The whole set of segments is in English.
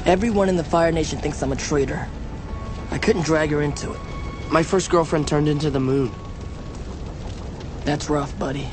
Everyone in the Fire Nation thinks I'm a traitor. I couldn't drag her into it. My first girlfriend turned into the moon. That's rough, buddy.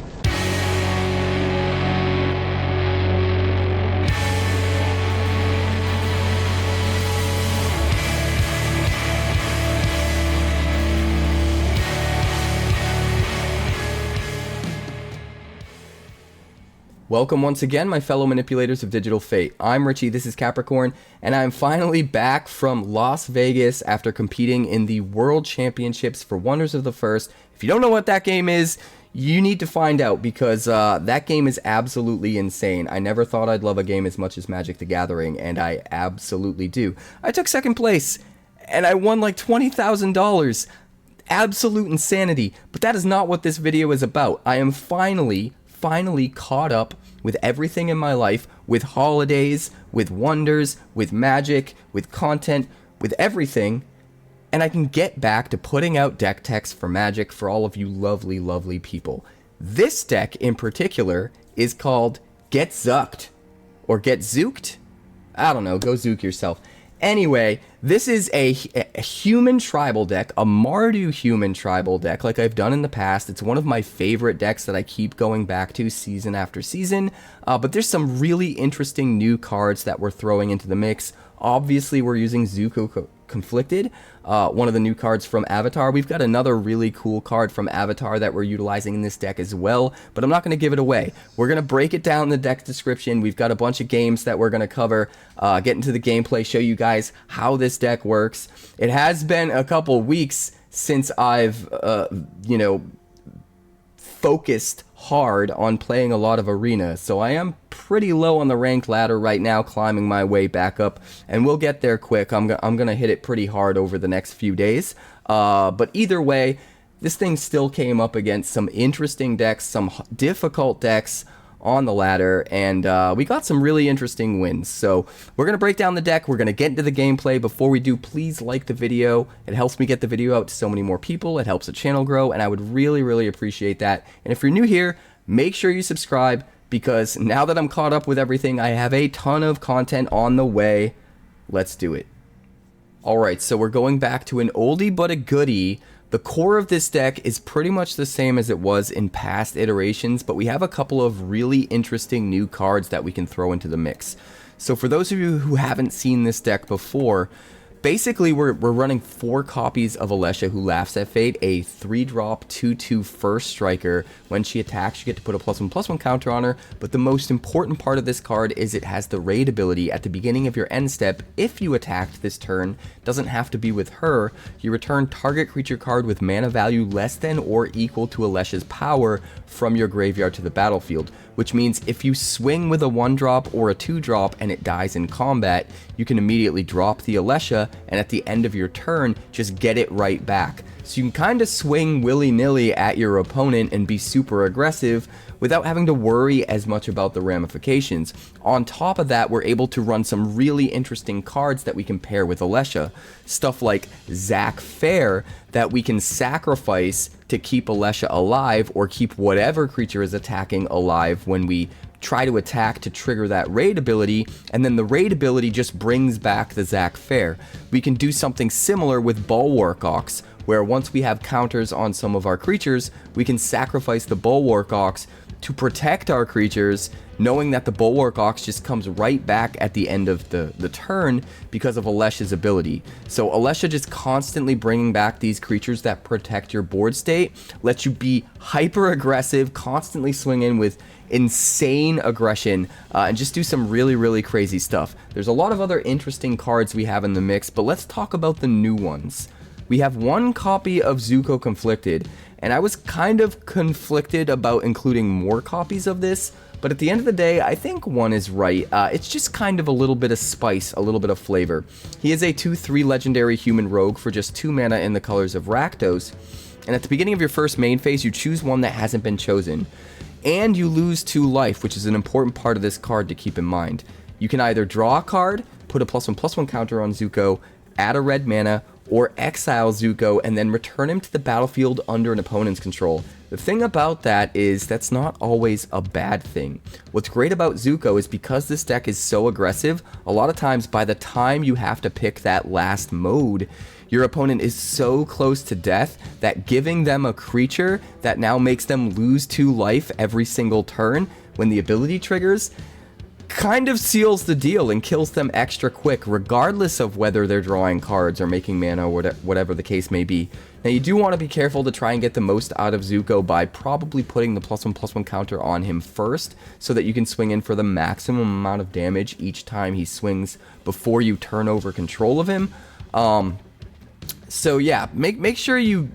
Welcome once again, my fellow manipulators of digital fate. I'm Richie, this is Capricorn, and I'm finally back from Las Vegas after competing in the World Championships for Wonders of the First. If you don't know what that game is, you need to find out, because that game is absolutely insane. I never thought I'd love a game as much as Magic the Gathering, and I absolutely do. I took second place, and I won like $20,000. Absolute insanity, but that is not what this video is about. I am finally caught up with everything in my life, with holidays, with wonders, with magic, with content, with everything, and I can get back to putting out deck techs for Magic for all of you lovely, lovely people. This deck in particular is called Get Zuked, or Get Zuked? I don't know, go Zook yourself. Anyway, this is a human tribal deck, a Mardu human tribal deck like I've done in the past. It's one of my favorite decks that I keep going back to season after season, but there's some really interesting new cards that we're throwing into the mix. Obviously, we're using Zuko Conflicted, one of the new cards from Avatar. We've got another really cool card from Avatar that we're utilizing in this deck as well, but I'm not going to give it away. We're going to break it down in the deck description. We've got a bunch of games that we're going to cover, get into the gameplay, show you guys how this deck works. It has been a couple weeks since I've, focused hard on playing a lot of Arena, so I am pretty low on the ranked ladder right now, climbing my way back up, and we'll get there quick. I'm gonna hit it pretty hard over the next few days, but either way, this thing still came up against some interesting decks, some difficult decks on the ladder, and we got some really interesting wins. So we're gonna break down the deck, we're gonna get into the gameplay. Before we do, please like the video. It helps me get the video out to so many more people, it helps the channel grow, and I would really appreciate that. And if you're new here, make sure you subscribe, because now that I'm caught up with everything, I have a ton of content on the way. Let's do it. Alright, so we're going back to an oldie but a goodie. The core of this deck is pretty much the same as it was in past iterations, but we have a couple of really interesting new cards that we can throw into the mix. So for those of you who haven't seen this deck before, basically we're running 4 copies of Alesha, who laughs at fate, a 3-drop 2/2 first striker. When she attacks, you get to put a +1/+1 counter on her, but the most important part of this card is it has the raid ability at the beginning of your end step. If you attacked this turn, doesn't have to be with her, you return target creature card with mana value less than or equal to Alesha's power from your graveyard to the battlefield, which means if you swing with a 1-drop or a 2-drop and it dies in combat, you can immediately drop the Alesha, and at the end of your turn, just get it right back. So you can kind of swing willy-nilly at your opponent and be super aggressive without having to worry as much about the ramifications. On top of that, we're able to run some really interesting cards that we can pair with Alesha. Stuff like Zack Fair that we can sacrifice to keep Alesha alive, or keep whatever creature is attacking alive when we try to attack to trigger that raid ability, and then the raid ability just brings back the Zack Fair. We can do something similar with Bulwark Ox, where once we have counters on some of our creatures, we can sacrifice the Bulwark Ox to protect our creatures, knowing that the Bulwark Ox just comes right back at the end of the turn because of Alesha's ability. So Alesha just constantly bringing back these creatures that protect your board state, lets you be hyper aggressive, constantly swing in with insane aggression, and just do some really crazy stuff. There's a lot of other interesting cards we have in the mix, but let's talk about the new ones. We have 1 copy of Zuko Conflicted, and I was kind of conflicted about including more copies of this, but at the end of the day, I think 1 is right. It's just kind of a little bit of spice, a little bit of flavor. He is a 2/3 legendary human rogue for just 2 mana in the colors of Rakdos, and at the beginning of your first main phase, you choose one that hasn't been chosen, and you lose 2 life, which is an important part of this card to keep in mind. You can either draw a card, put a +1/+1 counter on Zuko, add a red mana, or exile Zuko and then return him to the battlefield under an opponent's control. The thing about that is that's not always a bad thing. What's great about Zuko is because this deck is so aggressive, a lot of times by the time you have to pick that last mode, your opponent is so close to death that giving them a creature that now makes them lose 2 life every single turn when the ability triggers kind of seals the deal and kills them extra quick, regardless of whether they're drawing cards or making mana or whatever the case may be. Now, you do want to be careful to try and get the most out of Zuko by probably putting the +1/+1 counter on him first, so that you can swing in for the maximum amount of damage each time he swings before you turn over control of him. So yeah, make sure you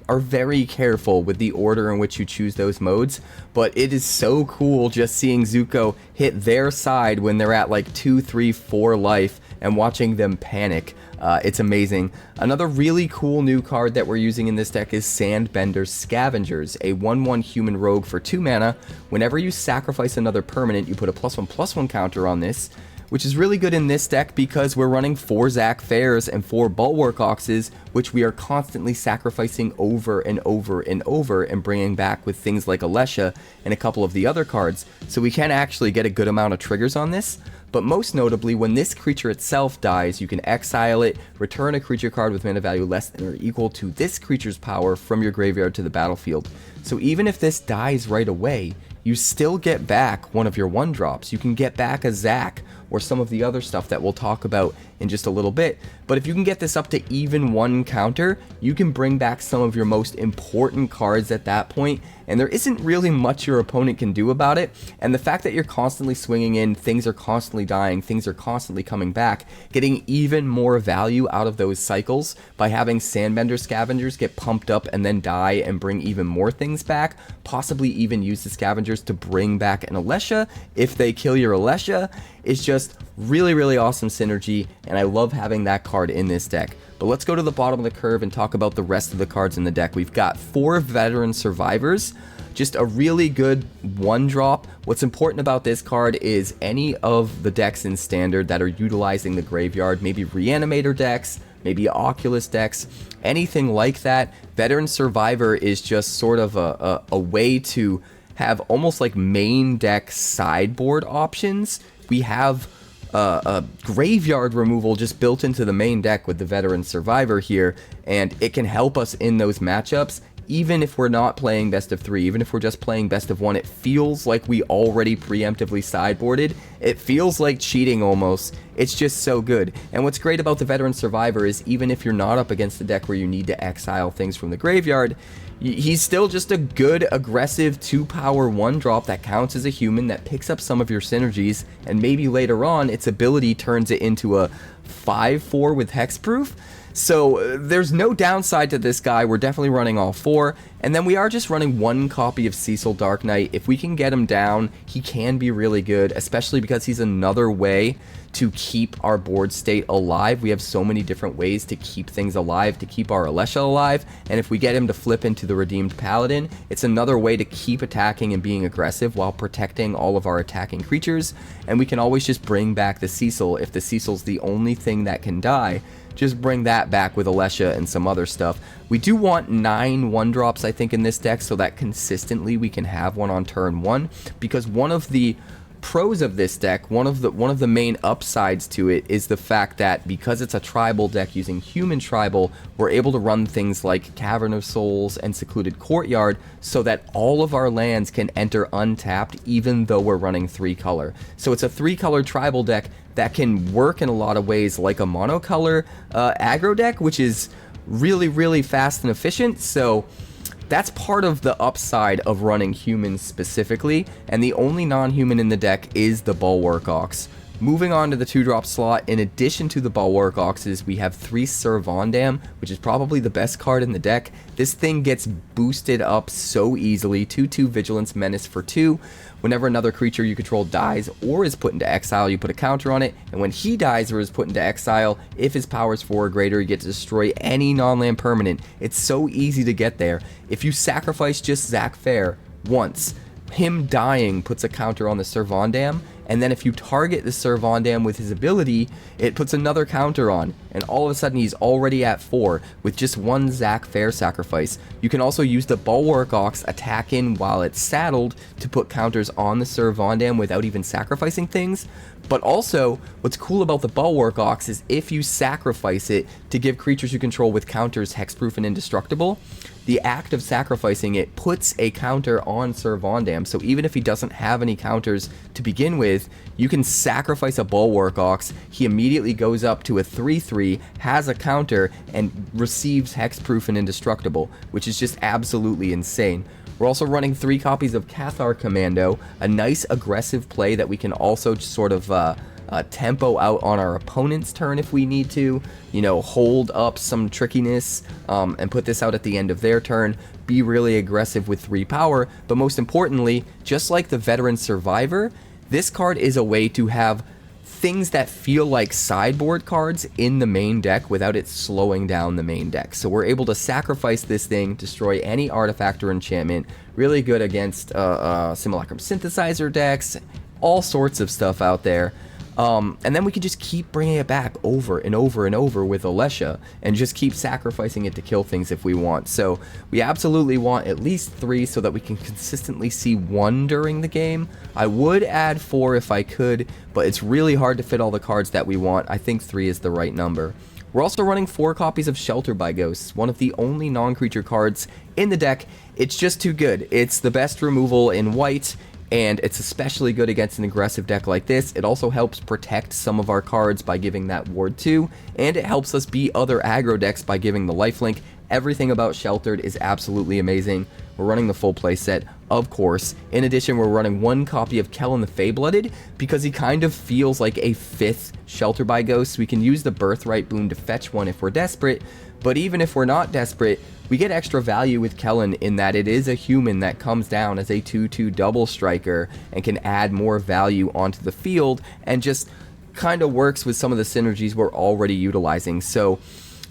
are very careful with the order in which you choose those modes, but it is so cool just seeing Zuko hit their side when they're at like 2, 3, 4 life and watching them panic. It's amazing. Another really cool new card that we're using in this deck is Sandbender Scavengers, a 1/1 human rogue for 2 mana. Whenever you sacrifice another permanent, you put a +1/+1 counter on this, which is really good in this deck because we're running 4 Zack Fairs and 4 Bulwark Oxes, which we are constantly sacrificing over and over and over and bringing back with things like Alesha and a couple of the other cards, so we can actually get a good amount of triggers on this. But most notably, when this creature itself dies, you can exile it, return a creature card with mana value less than or equal to this creature's power from your graveyard to the battlefield. So even if this dies right away, you still get back one of your 1-drops. You can get back a Zack or some of the other stuff that we'll talk about in just a little bit. But if you can get this up to even 1 counter, you can bring back some of your most important cards at that point, and there isn't really much your opponent can do about it. And the fact that you're constantly swinging in, things are constantly dying, things are constantly coming back, getting even more value out of those cycles by having Sandbender Scavengers get pumped up and then die and bring even more things back, possibly even use the Scavengers to bring back an Alesha if they kill your Alesha, is just really, really awesome synergy, and I love having that card in this deck. But let's go to the bottom of the curve and talk about the rest of the cards in the deck. We've got 4 Veteran Survivors, just a really good 1-drop. What's important about this card is any of the decks in Standard that are utilizing the graveyard, maybe Reanimator decks, maybe Oculus decks, anything like that, Veteran Survivor is just sort of a way to have almost like main deck sideboard options. We have a graveyard removal just built into the main deck with the Veteran Survivor here, and it can help us in those matchups. Even if we're not playing best of 3, even if we're just playing best of 1, it feels like we already preemptively sideboarded. It feels like cheating almost. It's just so good. And what's great about the Veteran Survivor is even if you're not up against a deck where you need to exile things from the graveyard, he's still just a good, aggressive 2-power 1-drop that counts as a human, that picks up some of your synergies, and maybe later on its ability turns it into a 5/4 with hexproof. So there's no downside to this guy. We're definitely running all 4. And then we are just running 1 copy of Cecil Dark Knight. If we can get him down, he can be really good, especially because he's another way to keep our board state alive. We have so many different ways to keep things alive, to keep our Alesha alive. And if we get him to flip into the Redeemed Paladin, it's another way to keep attacking and being aggressive while protecting all of our attacking creatures. And we can always just bring back the Cecil if the Cecil's the only thing that can die. Just bring that back with Alesha and some other stuff. We do want 9 1-drops, I think, in this deck, so that consistently we can have one on turn 1, because one of the pros of this deck, one of the main upsides to it, is the fact that because it's a tribal deck using human tribal, we're able to run things like Cavern of Souls and Secluded Courtyard so that all of our lands can enter untapped even though we're running 3-color. So it's a 3-color tribal deck that can work in a lot of ways like a monocolor aggro deck, which is really, really fast and efficient. So that's part of the upside of running humans specifically, and the only non-human in the deck is the Bulwark Ox. Moving on to the 2-drop slot, in addition to the Bulwark Oxes, we have 3 Sir Vondam, which is probably the best card in the deck. This thing gets boosted up so easily. 2/2 Vigilance Menace for 2. Whenever another creature you control dies or is put into exile, you put a counter on it, and when he dies or is put into exile, if his power is 4 or greater, you get to destroy any non-land permanent. It's so easy to get there. If you sacrifice just Zack Fair once, him dying puts a counter on the Sir Vondam, and then if you target the Sir Vondam with his ability, it puts another counter on, and all of a sudden he's already at 4 with just one Zack Fair sacrifice. You can also use the Bulwark Ox attack in while it's saddled to put counters on the Sir Vondam without even sacrificing things. But also, what's cool about the Bulwark Ox is if you sacrifice it to give creatures you control with counters hexproof and indestructible, the act of sacrificing it puts a counter on Sir Vondam. So even if he doesn't have any counters to begin with, you can sacrifice a Bulwark Ox, he immediately goes up to a 3/3, has a counter, and receives hexproof and indestructible, which is just absolutely insane. We're also running 3 copies of Cathar Commando, a nice aggressive play that we can also just sort of tempo out on our opponent's turn if we need to, you know, hold up some trickiness and put this out at the end of their turn, be really aggressive with 3 power, but most importantly, just like the Veteran Survivor, this card is a way to have things that feel like sideboard cards in the main deck without it slowing down the main deck. So we're able to sacrifice this thing, destroy any artifact or enchantment, really good against Simulacrum Synthesizer decks, all sorts of stuff out there. And then we can just keep bringing it back over and over and over with Alesha and just keep sacrificing it to kill things if we want. So we absolutely want at least 3 so that we can consistently see 1 during the game. I would add 4 if I could, but it's really hard to fit all the cards that we want. I think 3 is the right number. We're also running 4 copies of Shelter by Ghosts, one of the only non-creature cards in the deck. It's just too good. It's the best removal in white, and it's especially good against an aggressive deck like this. It also helps protect some of our cards by giving that ward 2, and it helps us beat other aggro decks by giving the lifelink. Everything about Sheltered is absolutely amazing. We're running the full play set, of course. In addition, we're running 1 copy of Kel the Fae-Blooded because he kind of feels like a 5th Shelter by Ghost. We can use the Birthright boon to fetch one if we're desperate, but even if we're not desperate, we get extra value with Kellen in that it is a human that comes down as a 2/2 double striker and can add more value onto the field and just kind of works with some of the synergies we're already utilizing. So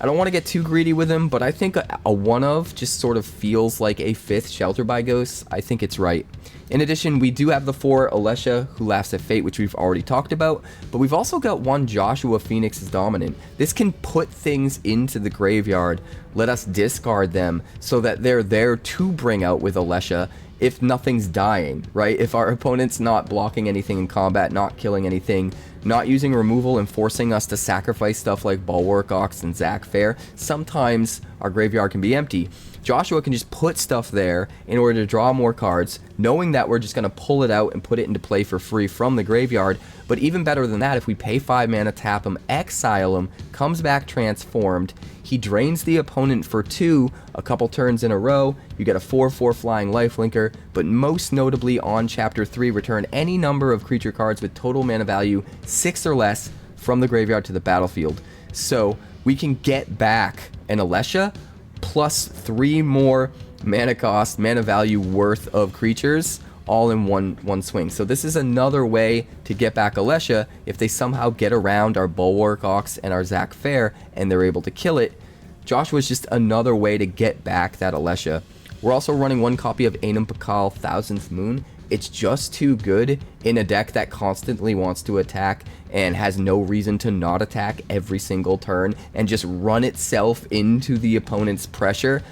I don't want to get too greedy with him, but I think a 1-of just sort of feels like a 5th Shelter by Ghosts. I think it's right. In addition, we do have the 4 Alesha, Who Laughs at Fate, which we've already talked about, but we've also got 1 Joshua Phoenix's Dominant. This can put things into the graveyard, let us discard them, so that they're there to bring out with Alesha if nothing's dying, right? If our opponent's not blocking anything in combat, not killing anything, not using removal and forcing us to sacrifice stuff like Bulwark Ox and Zack Fair, sometimes our graveyard can be empty. Joshua can just put stuff there in order to draw more cards, knowing that we're just going to pull it out and put it into play for free from the graveyard. But even better than that, if we pay 5 mana, tap him, exile him, comes back transformed, he drains the opponent for 2 a couple turns in a row, you get a 4/4 flying lifelinker, but most notably on Chapter 3, return any number of creature cards with total mana value 6 or less from the graveyard to the battlefield. So we can get back an Alesha plus 3 more mana cost, mana value worth of creatures all in one swing. So this is another way to get back Alesha if they somehow get around our Bulwark Ox and our Zack Fair and they're able to kill it. Joshua's just another way to get back that Alesha. We're also running 1 copy of 𝐴𝐻𝐵𝐿 Thousandth Moon. It's just too good in a deck that constantly wants to attack and has no reason to not attack every single turn and just run itself into the opponent's pressure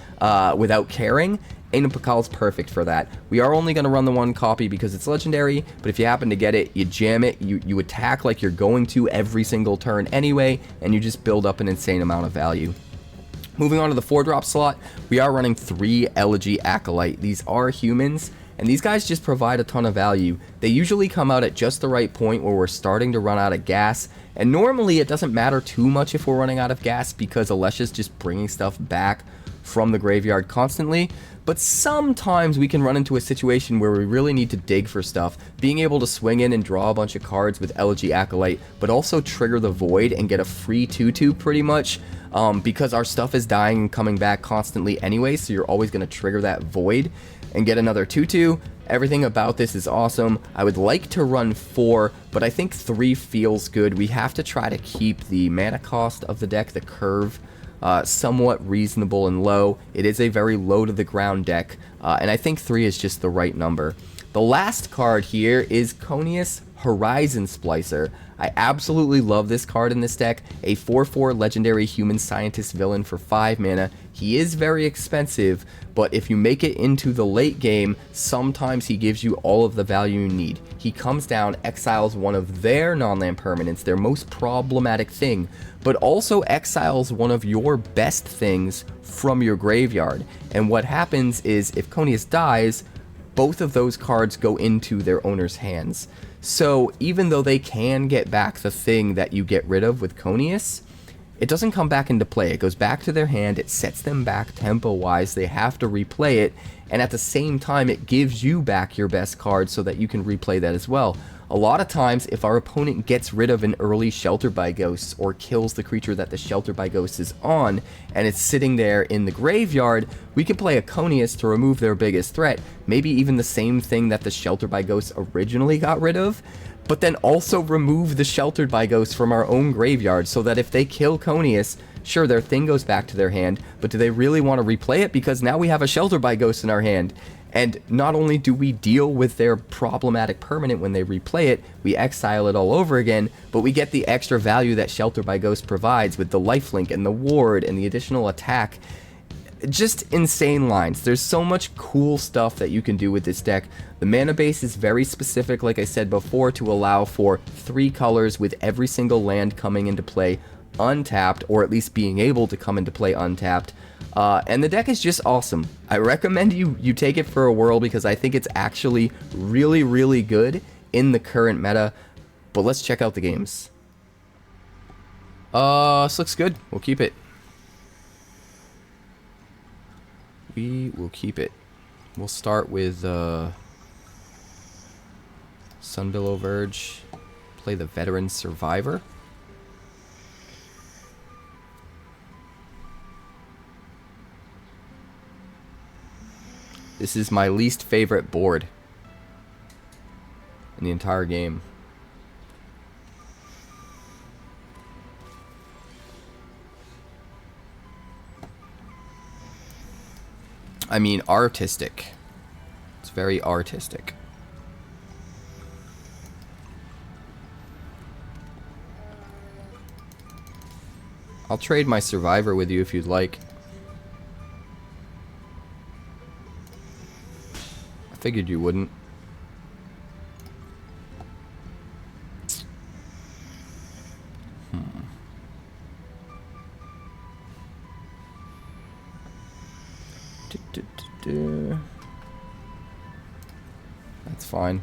without caring. 𝐴𝐻𝐵𝐿 is perfect for that. We are only going to run the 1 copy because it's legendary, but if you happen to get it, you jam it, you attack like you're going to every single turn anyway, and you just build up an insane amount of value. Moving on to the 4-drop slot, we are running 3 Elegy Acolyte. These are humans, and these guys just provide a ton of value. They usually come out at just the right point where we're starting to run out of gas, and normally it doesn't matter too much if we're running out of gas because Alesha's just bringing stuff back from the graveyard constantly. But sometimes we can run into a situation where we really need to dig for stuff. Being able to swing in and draw a bunch of cards with Elegy Acolyte, but also trigger the Void and get a free 2/2 pretty much, because our stuff is dying and coming back constantly anyway, so you're always going to trigger that Void and get another 2/2. Everything about this is awesome. I would like to run 4, but I think 3 feels good. We have to try to keep the mana cost of the deck, the curve, somewhat reasonable and low. It is a very low to the ground deck, and I think 3 is just the right number. The last card here is 𝐭𝐚𝐳𝑐𝑒 Horizon Splicer. I absolutely love this card in this deck. A 4/4 legendary human scientist villain for 5 mana. He is very expensive, but if you make it into the late game, sometimes he gives you all of the value you need. He comes down, exiles one of their non-land permanents, their most problematic thing, but also exiles one of your best things from your graveyard. And what happens is, if 𝐿𝐿𝐼𝐋𝐄𝐑 dies, both of those cards go into their owner's hands. So even though they can get back the thing that you get rid of with 𝐿𝐿𝐼𝐋𝐄𝐑, it doesn't come back into play. It goes back to their hand, it sets them back tempo-wise, they have to replay it, and at the same time it gives you back your best card so that you can replay that as well. A lot of times, if our opponent gets rid of an early Shelter by Ghosts or kills the creature that the Shelter by Ghosts is on, and it's sitting there in the graveyard, we can play a 𝐿𝐿𝐼𝐋𝐄𝐑 to remove their biggest threat, maybe even the same thing that the Shelter by Ghosts originally got rid of, but then also remove the Sheltered by Ghosts from our own graveyard, so that if they kill 𝐿𝐿𝐼𝐋𝐄𝐑, sure, their thing goes back to their hand, but do they really want to replay it? Because now we have a Shelter by Ghosts in our hand. And not only do we deal with their problematic permanent when they replay it, we exile it all over again, but we get the extra value that Shelter by Ghost provides with the lifelink and the ward and the additional attack. Just insane lines. There's so much cool stuff that you can do with this deck. The mana base is very specific, like I said before, to allow for 3 colors with every single land coming into play untapped, or at least being able to come into play untapped. And the deck is just awesome. I recommend you take it for a whirl because I think it's actually really, really good in the current meta. But let's check out the games. This looks good. We'll keep it. We will keep it. We'll start with Sunbillow Verge. Play the Veteran Survivor. This is my least favorite board in the entire game. I mean, artistic. It's very artistic. I'll trade my Survivor with you if you'd like. Figured you wouldn't. That's fine.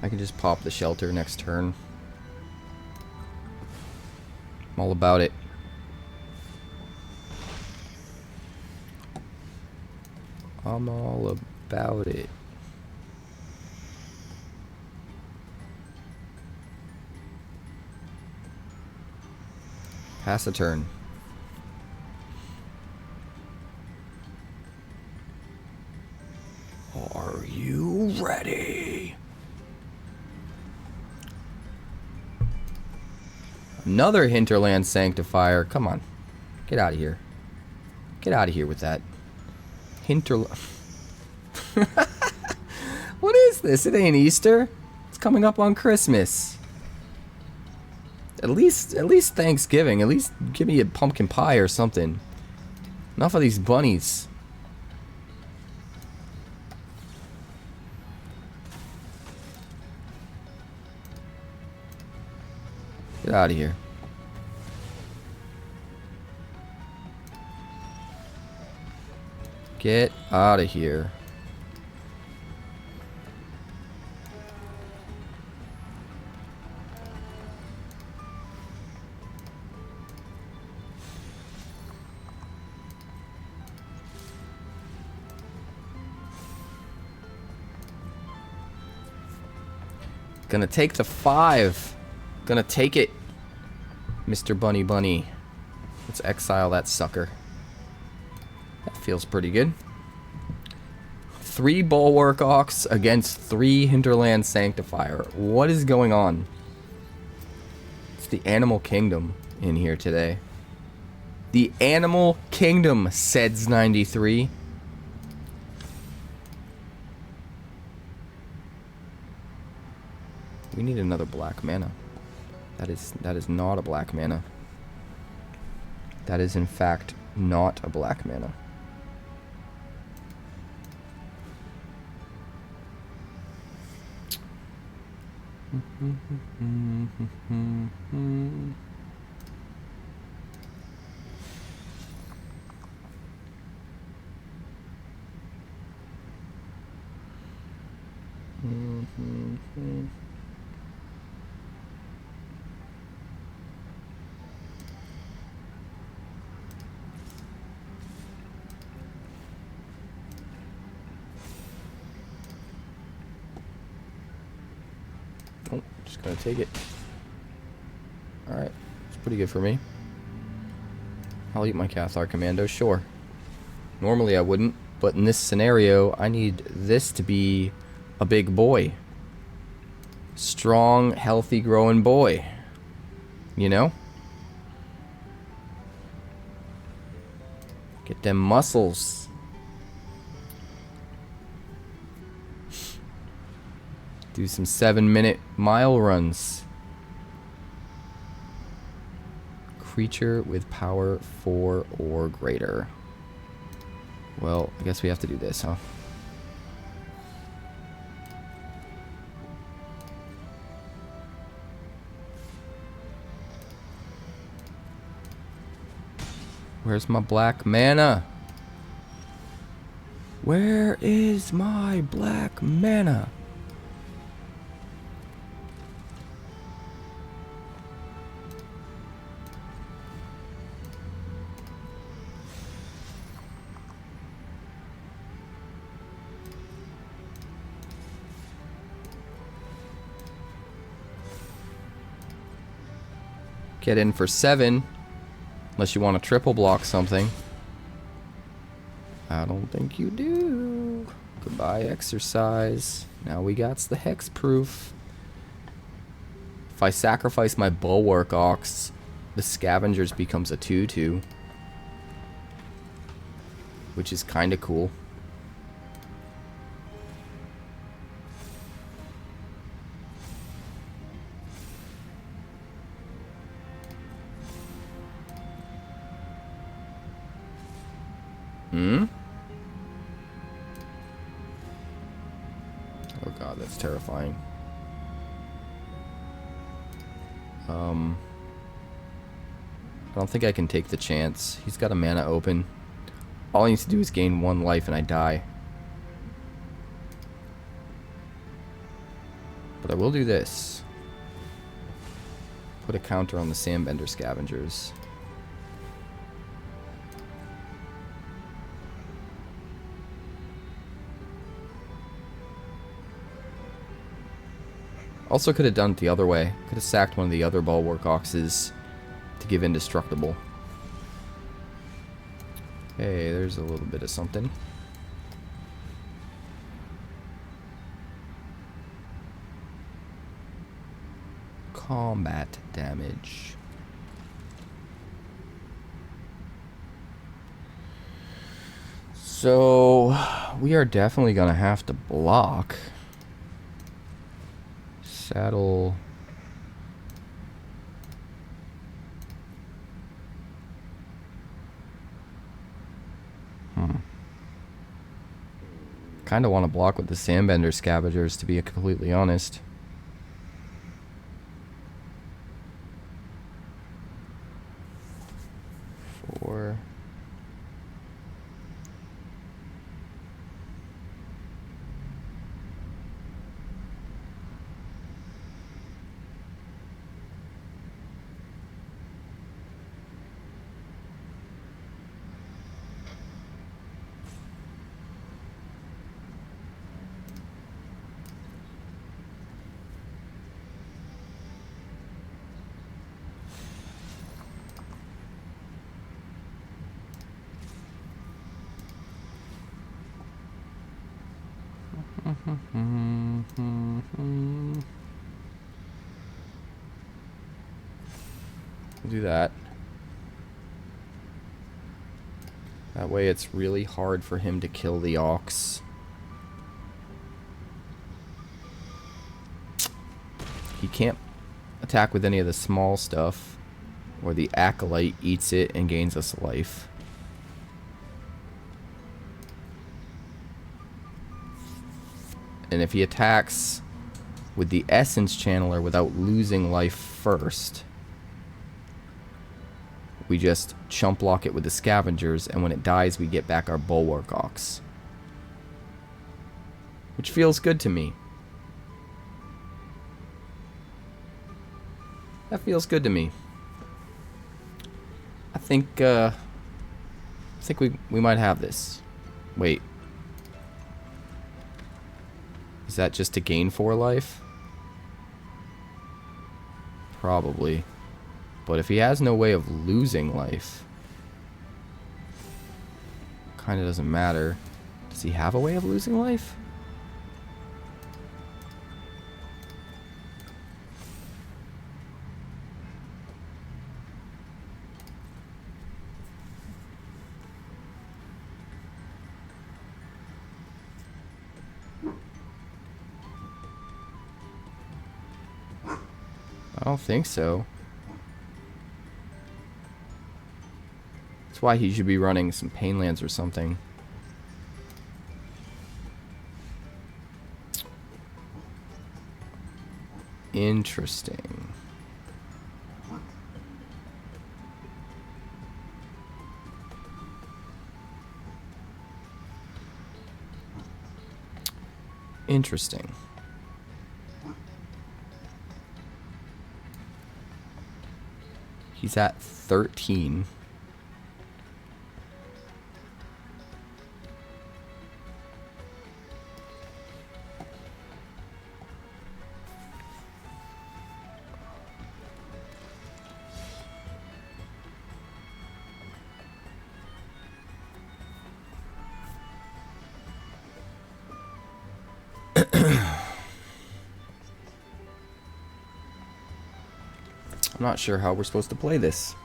I can just pop the Shelter next turn. I'm all about it. I'm all about it. Pass a turn. Are you ready? Another Hinterland Sanctifier. Come on. Get out of here. Get out of here with that. Hinterland. What is this? It ain't Easter. It's coming up on Christmas. At least Thanksgiving. At least give me a pumpkin pie or something. Enough of these bunnies. Get out of here. Get out of here. Gonna take the 5. Gonna take it, Mr. Bunny Bunny. Let's exile that sucker. That feels pretty good. 3 Bulwark Ox against 3 Hinterland Sanctifier. What is going on? It's the Animal Kingdom in here today. The Animal Kingdom, says 93. We need another black mana. That is not a black mana. That is in fact not a black mana. Oh, just gonna take it. Alright, it's pretty good for me. I'll eat my Cathar Commando, sure. Normally I wouldn't, but in this scenario, I need this to be a big boy. Strong, healthy, growing boy. You know? Get them muscles. Do some 7-minute mile runs. Creature with power 4 or greater. Well, I guess we have to do this, huh? Where's my black mana? Where is my black mana? Get in for 7. Unless you want to triple block something. I don't think you do. Goodbye, exercise. Now we got the hex proof. If I sacrifice my Bulwark Ox, the Scavengers becomes a 2/2. Which is kind of cool. Oh god, that's terrifying. I don't think I can take the chance. He's got a mana open. All he needs to do is gain 1 life and I die. But I will do this. Put a counter on the Sandbender Scavengers. Also could have done it the other way. Could have sacked one of the other Bulwark Oxes to give indestructible. Hey, there's a little bit of something. Combat damage. So, we are definitely gonna have to block. Saddle. Kind of want to block with the Sandbender Scavengers, to be completely honest. Four. Do that. That way it's really hard for him to kill the Ox. He can't attack with any of the small stuff, or the Acolyte eats it and gains us life. And if he attacks with the Essence Channeler without losing life first, we just chump block it with the Scavengers, and when it dies, we get back our Bulwark Ox. Which feels good to me. That feels good to me. I think we might have this. Wait. Is that just to gain 4 life? Probably. But if he has no way of losing life, kind of doesn't matter. Does he have a way of losing life? I don't think so. That's why he should be running some Painlands or something. Interesting. Interesting. He's at 13. I'm not sure how we're supposed to play this.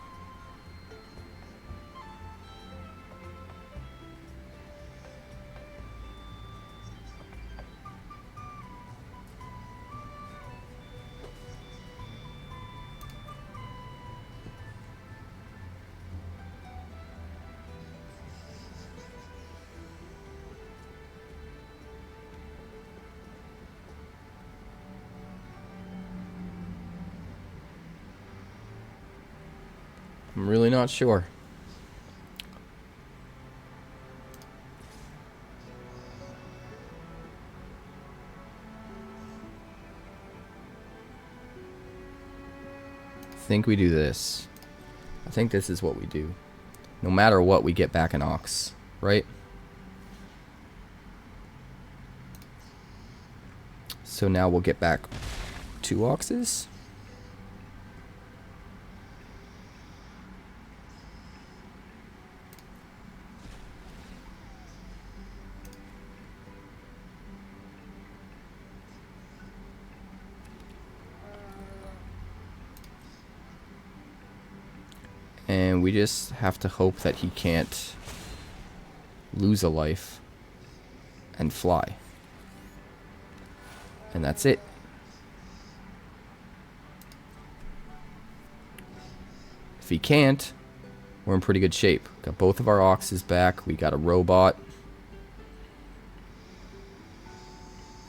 I'm really not sure. I think we do this. I think this is what we do. No matter what, we get back an Ox, right? So now we'll get back 2 Oxes. And we just have to hope that he can't lose a life and fly. And that's it. If he can't, we're in pretty good shape. Got both of our Oxes back. We got a robot.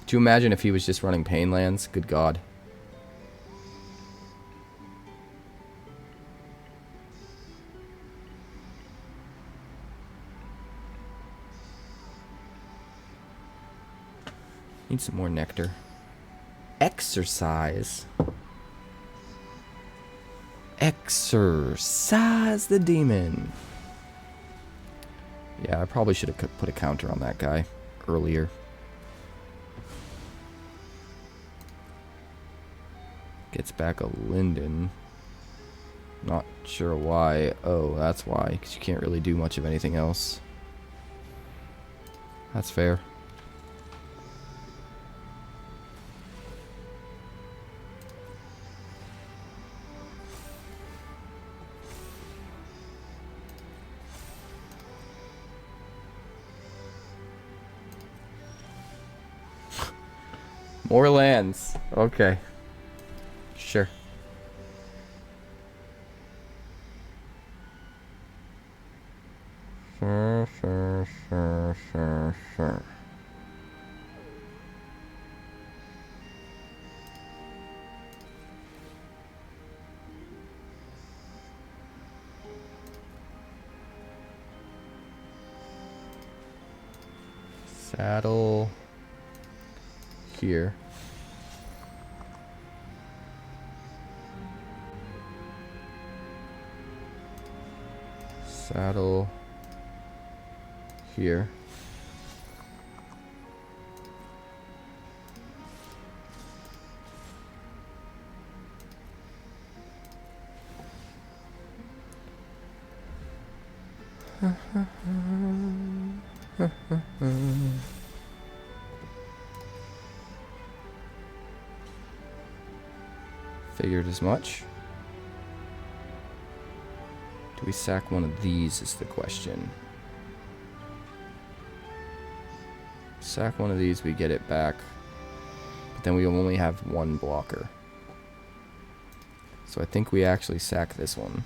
Could you imagine if he was just running Painlands? Good God. Need some more nectar. Exercise. Exercise the demon. Yeah, I probably should have put a counter on that guy earlier. Gets back a Linden. Not sure why. Oh, that's why. Because you can't really do much of anything else. That's fair. More lands. Okay. Sure. Sure. Saddle here. Saddle here. Figured as much. Do we sack one of these is the question. Sack one of these, we get it back. But then we only have one blocker. So I think we actually sack this one.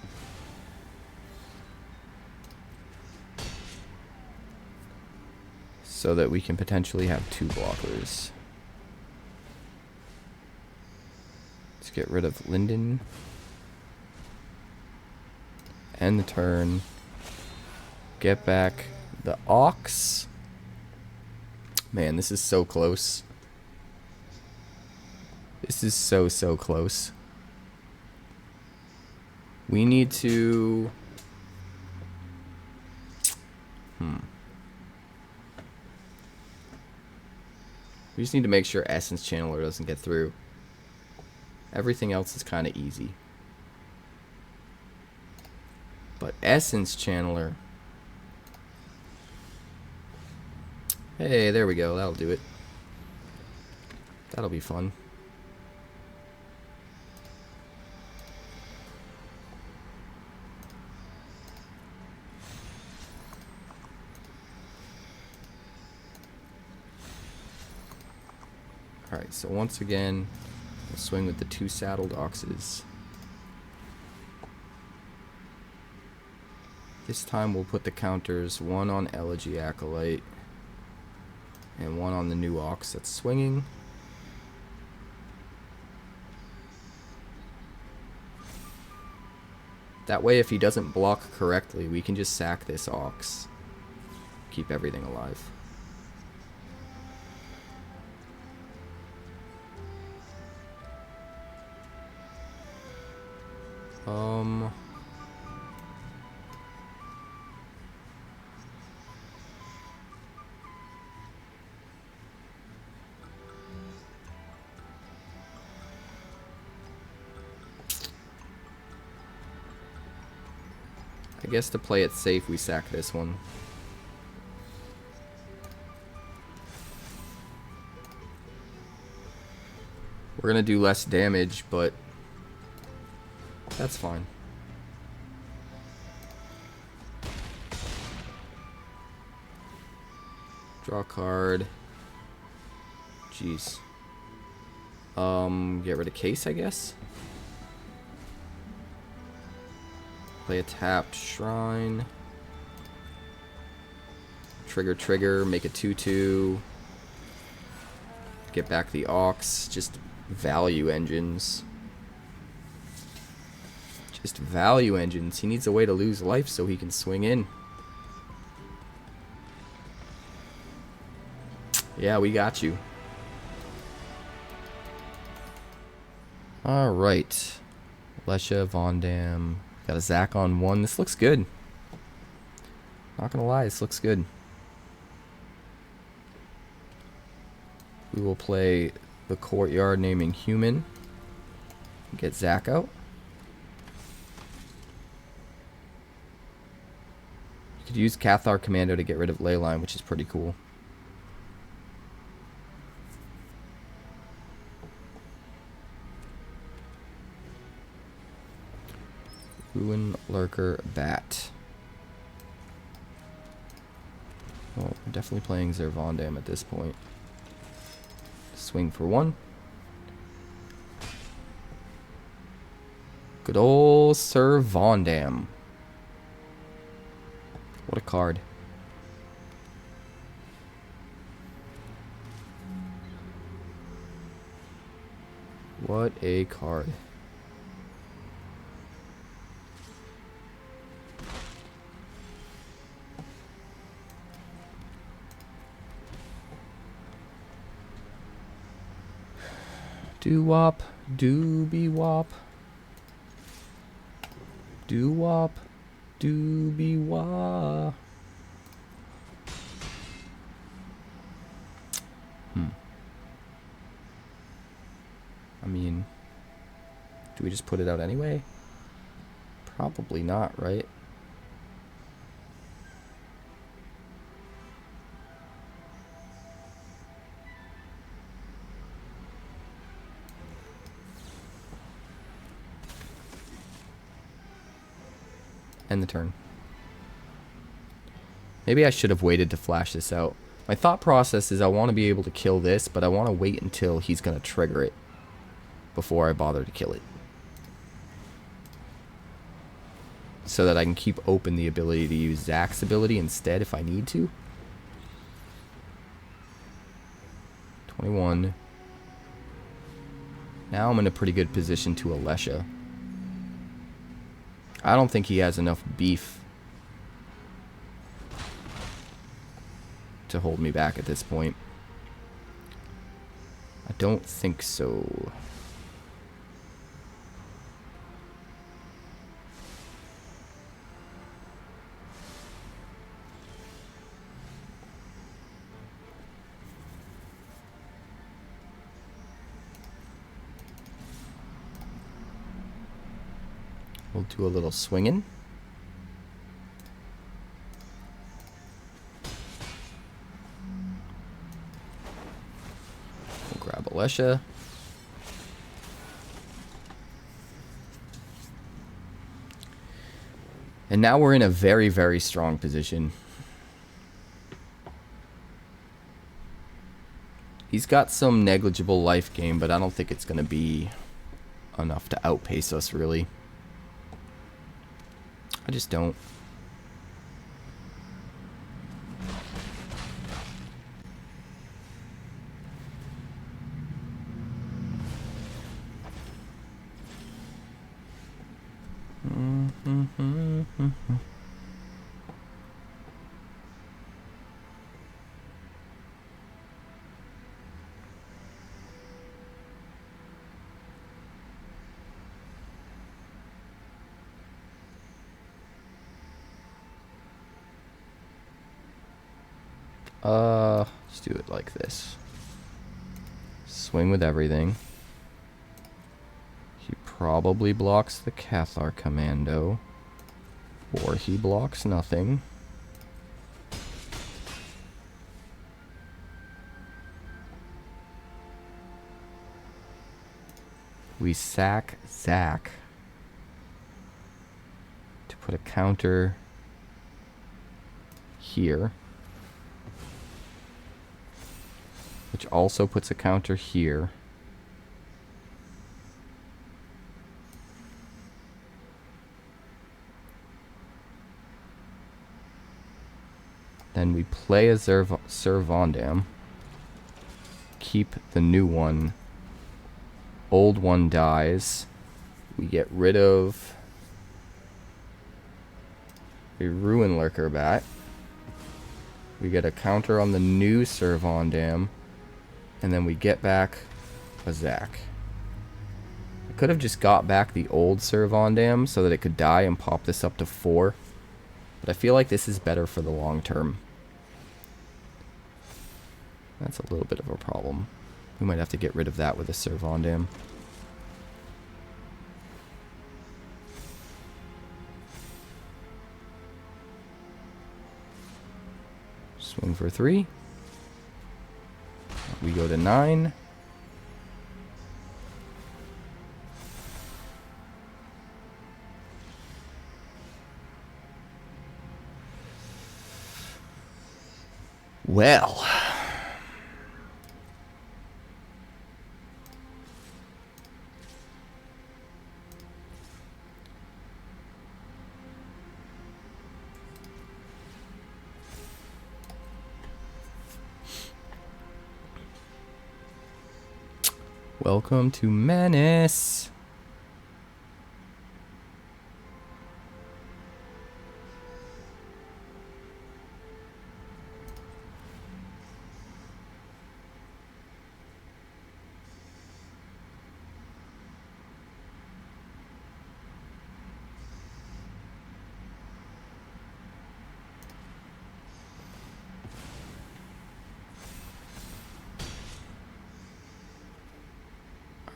So that we can potentially have two blockers. Let's get rid of Linden. End the turn. Get back the Ox. Man, this is so close. This is so close. We need to... We just need to make sure Essence Channeler doesn't get through. Everything else is kind of easy. But Essence Channeler... Hey, there we go. That'll do it. That'll be fun. Alright, so once again, we'll swing with the two saddled oxes. This time we'll put the counters, one on Elegy Acolyte, and one on the new ox that's swinging. That way, if he doesn't block correctly, we can just sack this ox. Keep everything alive. I guess to play it safe, we sack this one. We're gonna do less damage, but that's fine. Draw a card. Jeez. Get rid of case, I guess. Play a tapped shrine. Trigger, make a 2/2. Get back the ox. Just value engines. Just value engines. He needs a way to lose life so he can swing in. Yeah, we got you. Alright. Alesha, Vondam. Got a Zack on one. This looks good. Not gonna lie, this looks good. We will play the Courtyard naming Human. Get Zack out. You could use Cathar Commando to get rid of Leyline, which is pretty cool. Ruin Lurker Bat. Well, we're definitely playing Vondam at this point. Swing for one. Good old Sir Vondam. What a card. What a card. Doo-wop, doo-be-wop. Doo-wop, doo-be-wop. I mean, do we just put it out anyway? Probably not, right? End the turn. Maybe I should have waited to flash this out. My thought process is I want to be able to kill this, but I want to wait until he's going to trigger it before I bother to kill it. So that I can keep open the ability to use Zack's ability instead if I need to. 21. Now I'm in a pretty good position to Alesha. I don't think he has enough beef to hold me back at this point. I don't think so. We'll do a little swinging. We'll grab Alesha. And now we're in a very, very strong position. He's got some negligible life gain, but I don't think it's going to be enough to outpace us, really. I just don't. Let's do it like this. Swing with everything. He probably blocks the Cathar Commando. Or he blocks nothing. We sack Zack to put a counter here. Which also puts a counter here. Then we play a Sir Vondam. Keep the new one. Old one dies. We get rid of a Ruin Lurker bat. We get a counter on the new Sir Vondam. And then we get back a Zack. I could have just got back the old Sir Vondam so that it could die and pop this up to 4. But I feel like this is better for the long term. That's a little bit of a problem. We might have to get rid of that with a Sir Vondam. Swing for 3. We go to 9. Well. Welcome to Menace.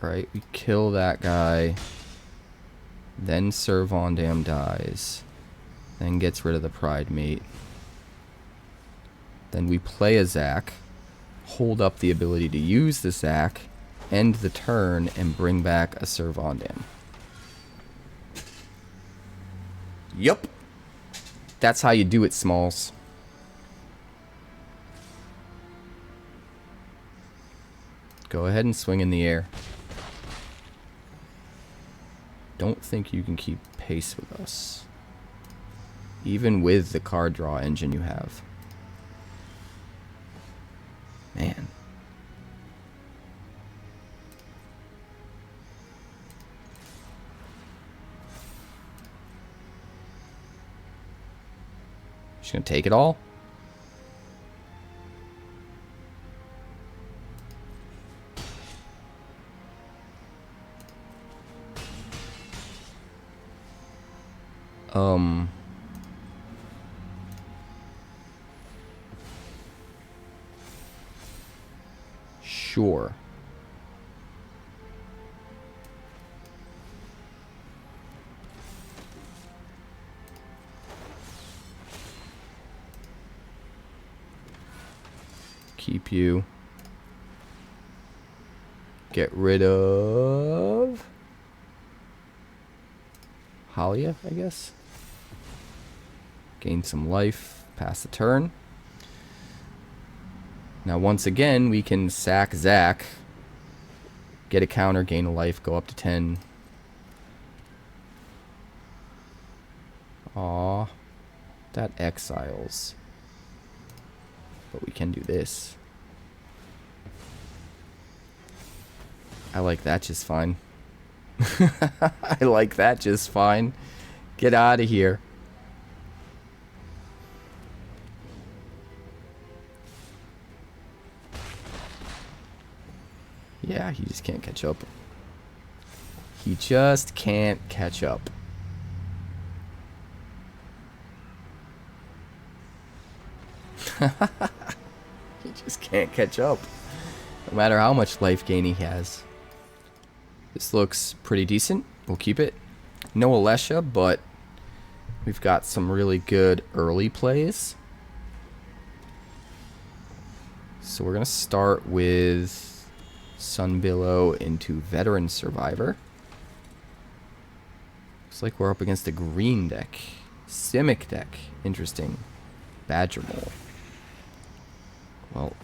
Alright, we kill that guy. Then Sir Vondam dies. Then gets rid of the Pride Mate. Then we play a Zack. Hold up the ability to use the Zack. End the turn and bring back a Sir Vondam. Yup. That's how you do it, Smalls. Go ahead and swing in the air. Don't think you can keep pace with us. Even with the card draw engine you have. Man. Just gonna take it all? Sure. Keep you. Get rid of Halia, I guess. Gain some life. Pass the turn. Now once again, we can sack Zack. Get a counter, gain a life, go up to 10. Aw. That exiles. But we can do this. I like that just fine. I like that just fine. Get out of here. Yeah, he just can't catch up. He just can't catch up. He just can't catch up. No matter how much life gain he has. This looks pretty decent. We'll keep it. No Alesha, but we've got some really good early plays. So we're going to start with Sunbillow into Veteran Survivor. Looks like we're up against a green deck. Simic deck. Interesting. Badger Mole. Well,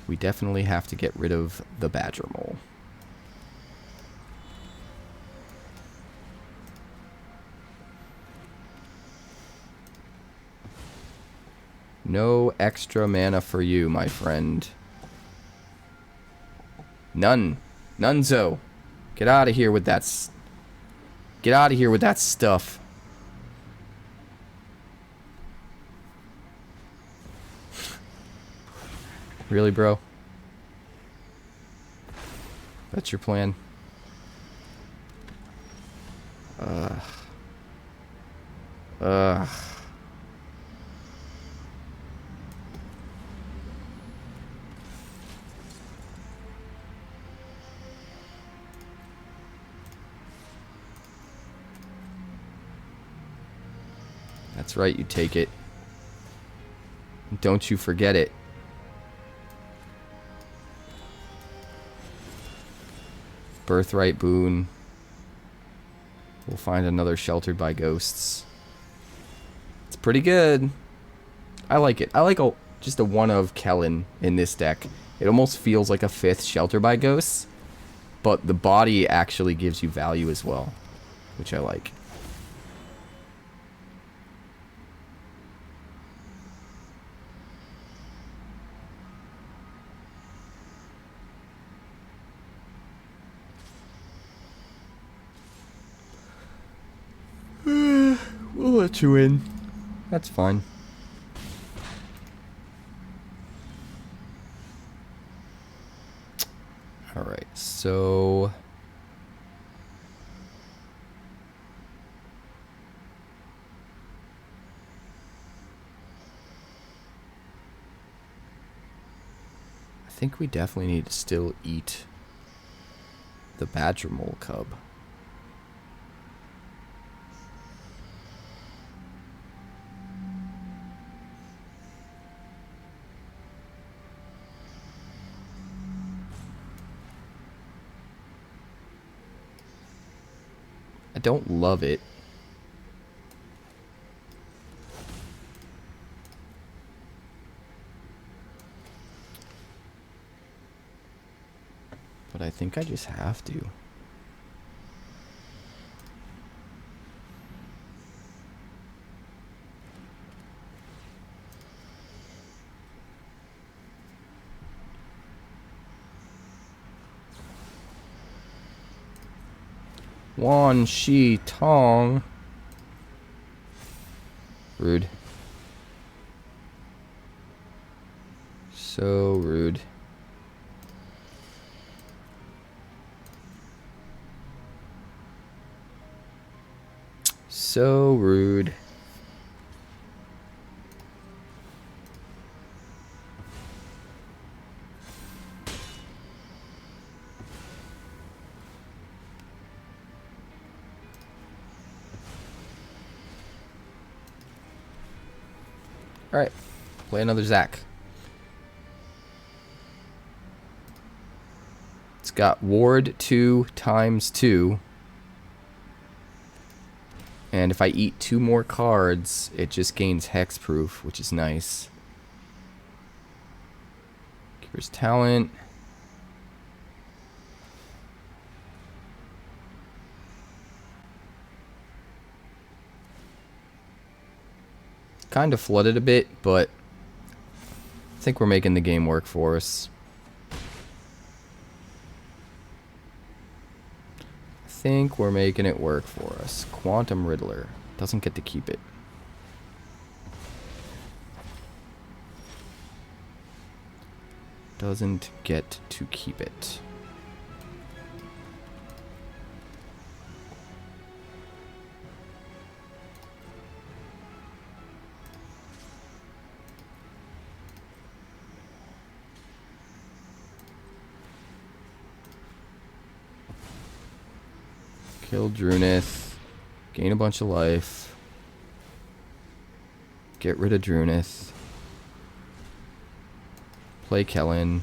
we definitely have to get rid of the Badger Mole. No extra mana for you, my friend. None. Nunzo. Get out of here with that get out of here with that stuff. Really, bro? That's your plan? That's right, you take it. Don't you forget it. Birthright boon. We'll find another Sheltered by Ghosts. It's pretty good. I like it. I like just a one of Kellen in this deck. It almost feels like a 5th Sheltered by Ghosts, but the body actually gives you value as well, which I like. We'll let you in. That's fine. Alright, so... I think we definitely need to still eat the badger mole cub. I don't love it. But I think I just have to. Wan Shi Tong. Rude. So rude. So rude. Alright, play another Zack. It's got Ward 2 times 2. And if I eat 2 more cards, it just gains hexproof, which is nice. Keeper's Talent. Kind of flooded a bit, but I think we're making the game work for us. I think we're making it work for us. Quantum Riddler doesn't get to keep it. Doesn't get to keep it. Kill Drunith. Gain a bunch of life. Get rid of Drunith. Play Kellen.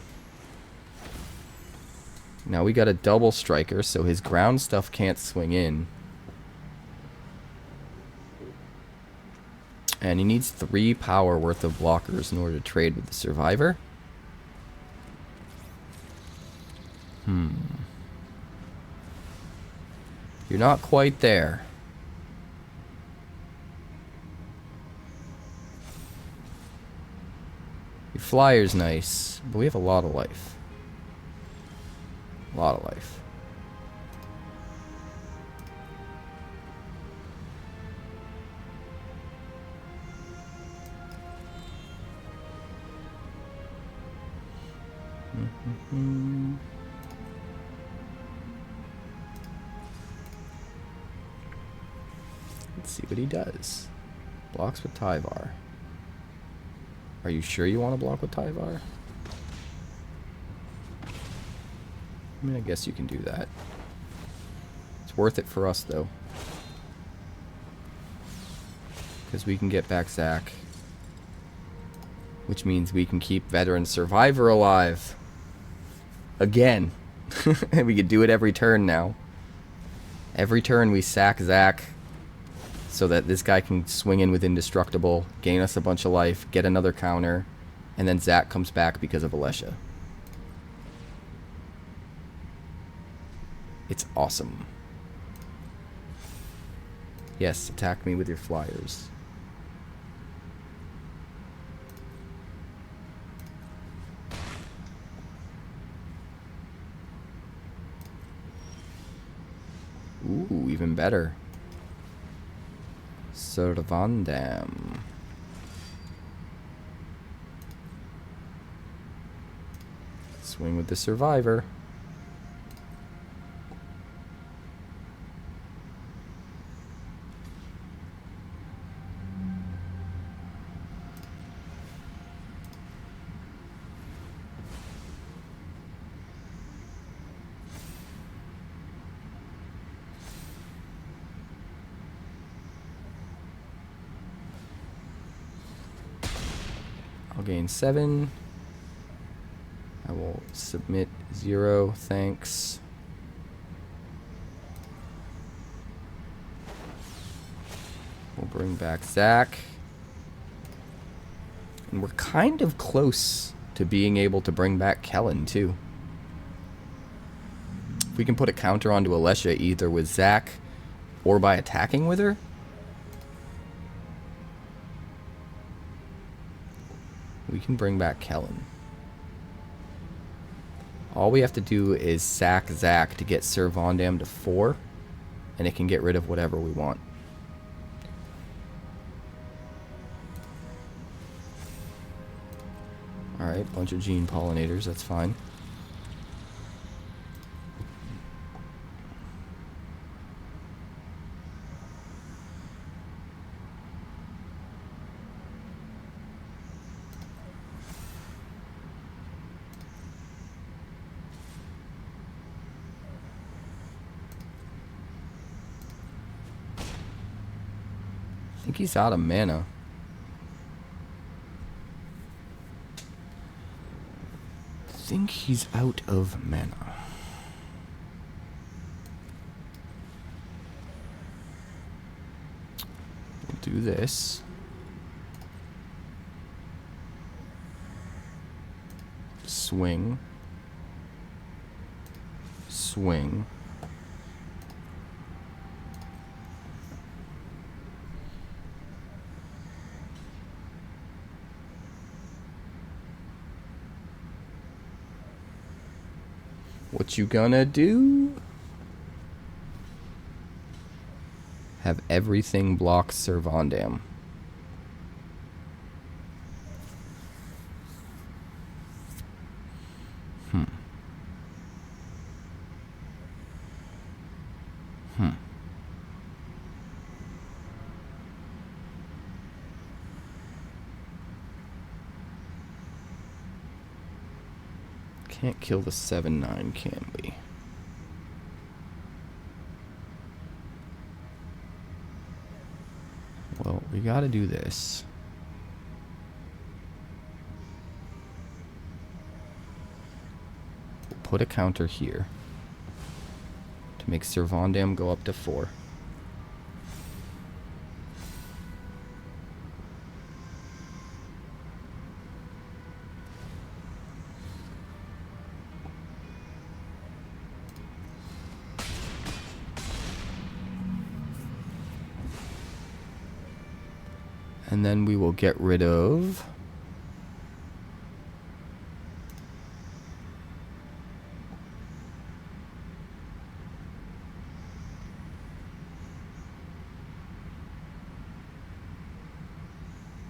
Now we got a double striker, so his ground stuff can't swing in. And he needs 3 power worth of blockers in order to trade with the survivor. You're not quite there. Your flyer's nice, but we have a lot of life. A lot of life. Let's see what he does. Blocks with 𝐻𝐼𝑟. Are you sure you want to block with 𝐻𝐼𝑟? I mean, I guess you can do that. It's worth it for us, though. Because we can get back Zack. Which means we can keep Veteran Survivor alive. Again. And we can do it every turn now. Every turn we sack Zack. So that this guy can swing in with Indestructible, gain us a bunch of life, get another counter, and then Zack comes back because of Alesha. It's awesome. Yes, attack me with your flyers. Ooh, even better. Vondam. Swing with the survivor. I'll gain 7. I will submit 0, thanks. We'll bring back Zack. And we're kind of close to being able to bring back 𝐿𝐿𝐿 too. If we can put a counter onto Alesha either with Zack or by attacking with her, we can bring back 𝐿𝐿𝐿. All we have to do is sack Zack to get Sir Vondam to 4, and it can get rid of whatever we want. Alright, bunch of gene pollinators, that's fine. I think he's out of mana. I think he's out of mana. We'll do this. Swing. Swing. What you gonna do? Have everything block Sir Vondam. Can't kill the 7/9, can we? Well, we gotta do this. We'll put a counter here to make Sir Vondam go up to 4. And then we will get rid of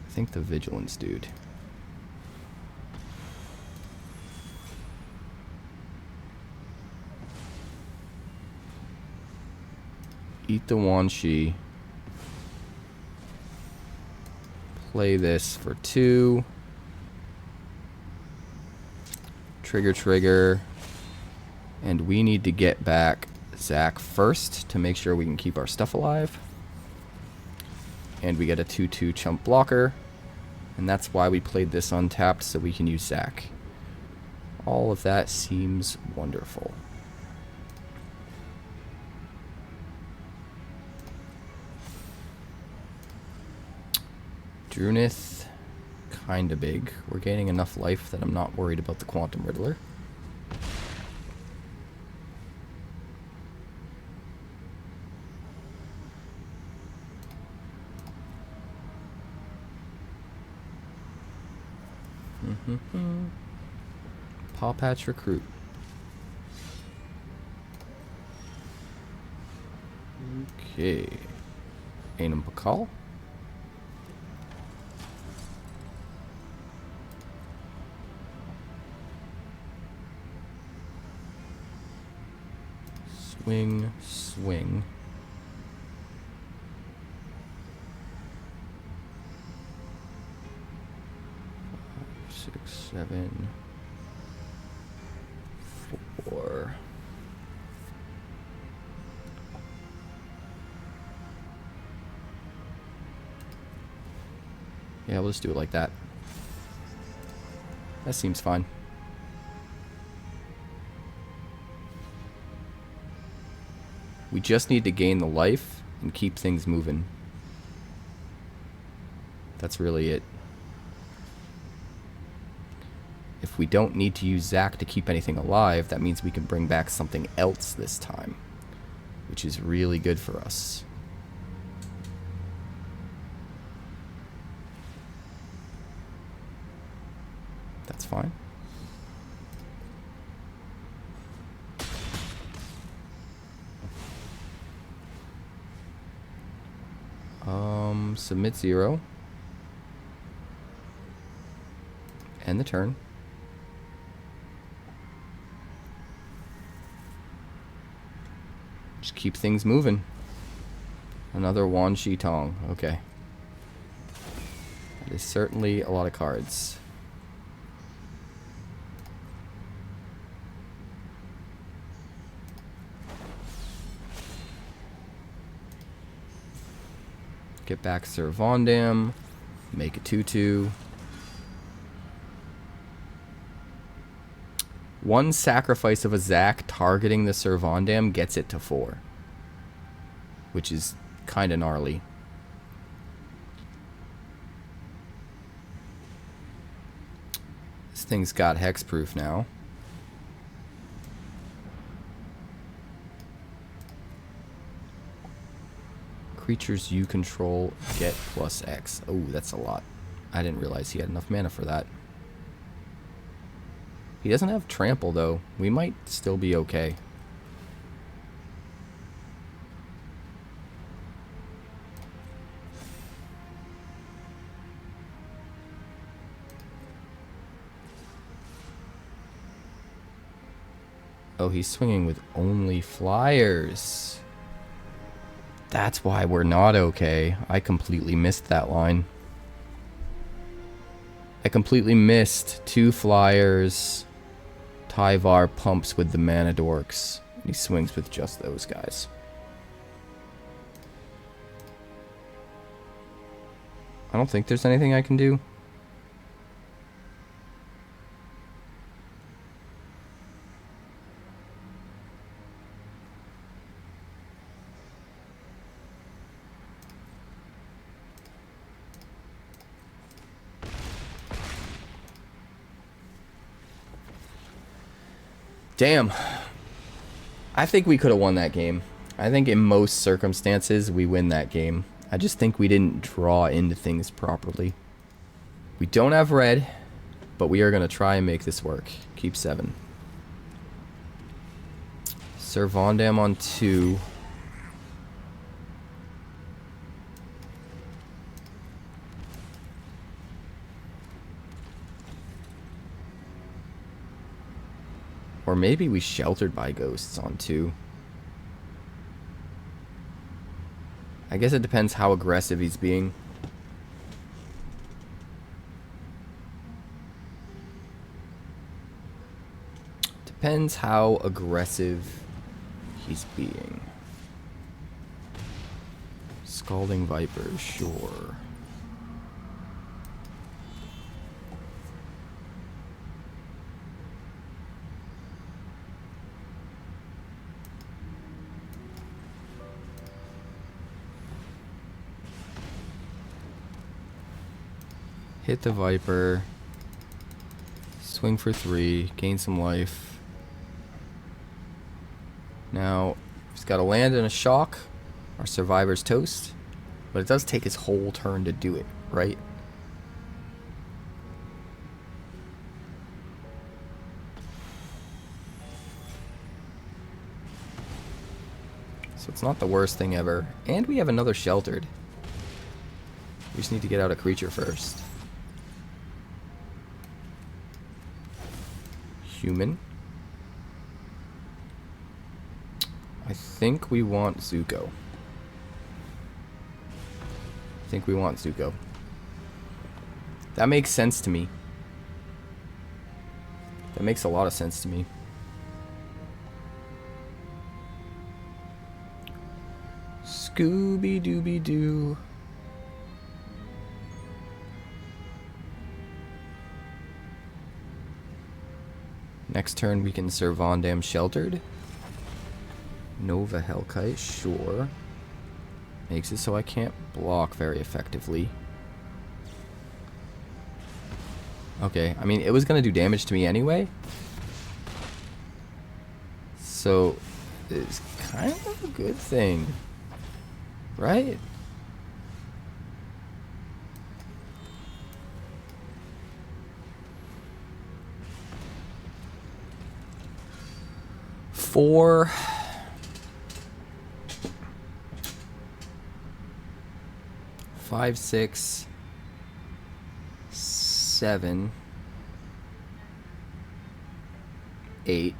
I think the vigilance dude. Eat the Wanshi. Play this for 2. Trigger. And we need to get back Zack first to make sure we can keep our stuff alive. And we get a 2/2 chump blocker. And that's why we played this untapped, so we can use Zack. All of that seems wonderful. Drunith, kinda big. We're gaining enough life that I'm not worried about the Quantum Riddler. Paw Patch Recruit. Okay. Anum Pakal. swing, swing. 6, 7, 4. Yeah, we'll just do it like that. That seems fine. We just need to gain the life and keep things moving. That's really it. If we don't need to use Zack to keep anything alive, that means we can bring back something else this time, which is really good for us. That's fine. Submit 0. End the turn. Just keep things moving. Another Wan Shi Tong. Okay. That is certainly a lot of cards. Get back Sir Vondam. Make a 2/2. One sacrifice of a Zack targeting the Sir Vondam gets it to 4. Which is kind of gnarly. This thing's got hexproof now. Creatures you control get +X. Oh, that's a lot. I didn't realize he had enough mana for that. He doesn't have trample, though. We might still be okay. Oh, he's swinging with only flyers. That's why we're not okay. I completely missed that line. I completely missed 2 flyers. Tyvar pumps with the mana dorks. And he swings with just those guys. I don't think there's anything I can do. Damn. I think we could have won that game. I think in most circumstances we win that game. I just think we didn't draw into things properly. We don't have red, but we are going to try and make this work. Keep 7. Sir Vondam on 2. Or maybe we sheltered by ghosts on 2. I guess it depends how aggressive he's being. Depends how aggressive he's being. Scalding Viper, sure. Hit the Viper. Swing for 3. Gain some life. Now, he's got a land and a shock. Our survivor's toast. But it does take his whole turn to do it, right? So it's not the worst thing ever. And we have another sheltered. We just need to get out a creature first. Human. I think we want Zuko. I think we want Zuko. That makes sense to me. That makes a lot of sense to me. Scooby-Dooby-Doo. Next turn we can serve Vondam Sheltered. Nova Hellkite, sure. Makes it so I can't block very effectively. Okay, I mean, it was going to do damage to me anyway. So, it's kind of a good thing. Right? Four... 5, 6, 7, 8.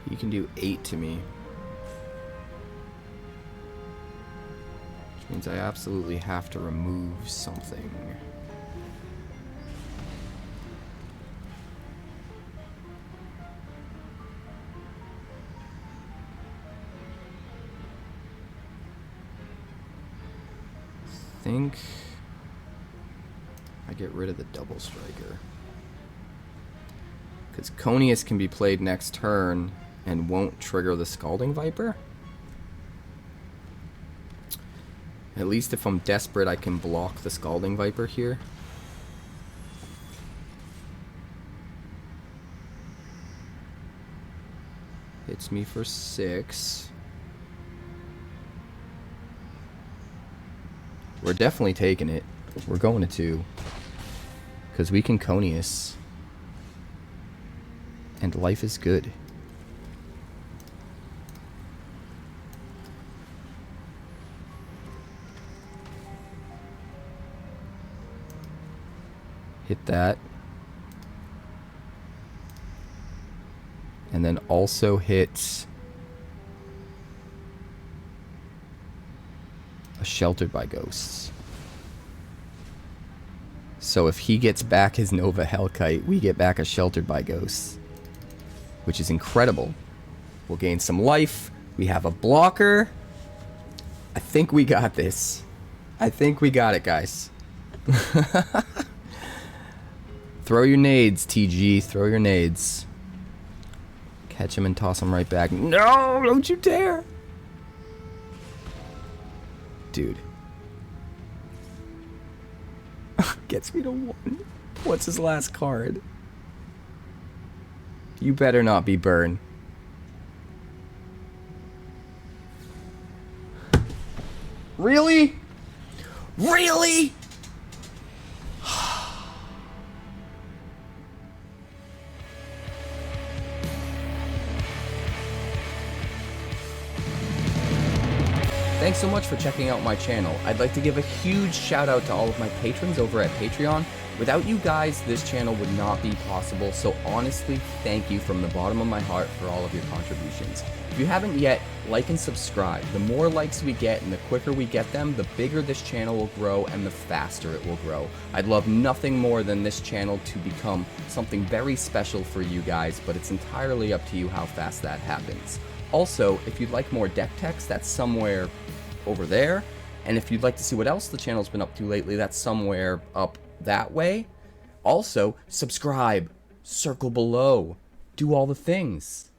You can do 8 to me. Which means I absolutely have to remove something. I think I get rid of the double striker. Because 𝐭𝐿𝐴𝐻 can be played next turn and won't trigger the Scalding Viper. At least if I'm desperate, I can block the Scalding Viper here. Hits me for 6. We're definitely taking it. We're going to 2. Because we can 𝐭𝐿𝐴𝐻. And life is good. Hit that. And then also hit a Sheltered by Ghosts. So if he gets back his Nova Hellkite, we get back a Sheltered by Ghosts. Which is incredible. We'll gain some life. We have a blocker. I think we got this. I think we got it, guys. Throw your nades, TG. Throw your nades. Catch him and toss him right back. No, don't you dare. Dude. Gets me to 1. What's his last card? You better not be Burn. Really? Really? Thanks so much for checking out my channel. I'd like to give a huge shout out to all of my patrons over at Patreon. Without you guys, this channel would not be possible, so honestly, thank you from the bottom of my heart for all of your contributions. If you haven't yet, like and subscribe. The more likes we get and the quicker we get them, the bigger this channel will grow and the faster it will grow. I'd love nothing more than this channel to become something very special for you guys, but it's entirely up to you how fast that happens. Also, if you'd like more deck text, that's somewhere over there. And if you'd like to see what else the channel's been up to lately, that's somewhere up that way. Also, subscribe, circle below, do all the things.